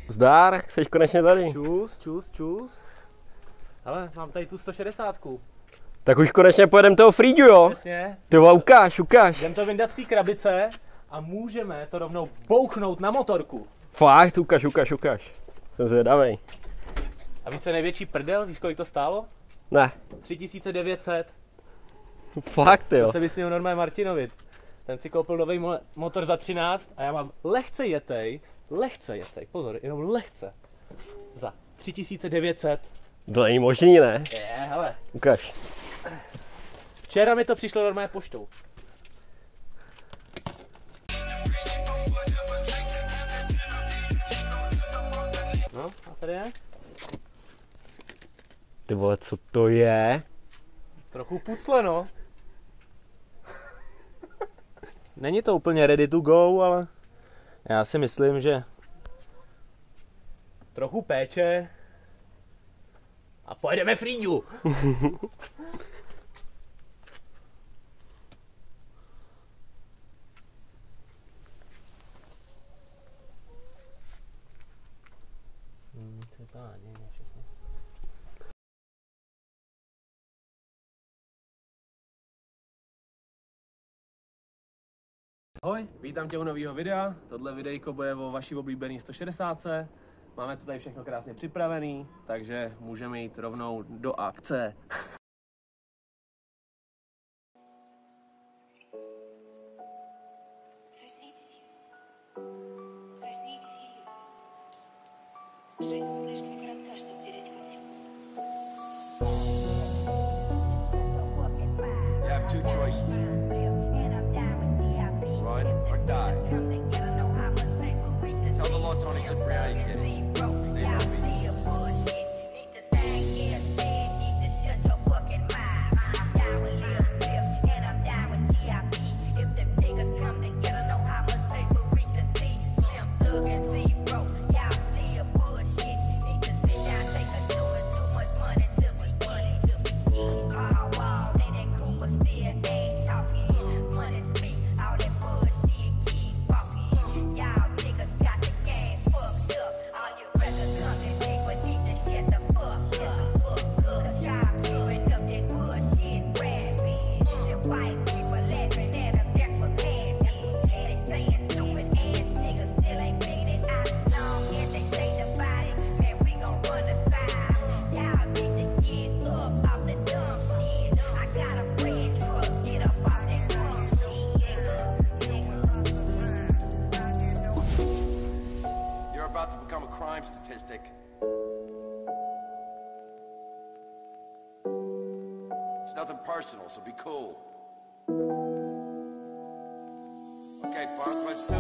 Zdár, jsi konečně tady. Čus. Ale mám tady tu 160. Tak už konečně pojedeme toho Frýďu, jo? Přesně. Ty vole, ukáž. Jdem to vyndat z té krabice a můžeme to rovnou bouchnout na motorku. Fakt, ukáž. Jsem zvědavej. A víš, co je největší prdel? Víš, kolik to stálo? Ne. 3900. Fakt, jo. To se vysměl normálně Martinovi. Ten si koupil nový motor za 13 a já mám lehce jetej, pozor, jenom lehce, za 3900. To není možný, ne? Je, hele. Ukáž. Včera mi to přišlo normálně poštou. No, a tady je? Ty vole, co to je? Trochu pucle, no. Není to úplně ready to go, ale já si myslím, že trochu péče a pojedeme Frýďu. Ahoj, vítám tě u nového videa. Tohle videjko bude o vaší oblíbený 160. Máme to tady všechno krásně připravený, takže můžeme jít rovnou do akce. You have two choices. Run or die. Tell the law Tony Cipriani did it. They know me. About to become a crime statistic. It's nothing personal, so be cool. Okay, bar question.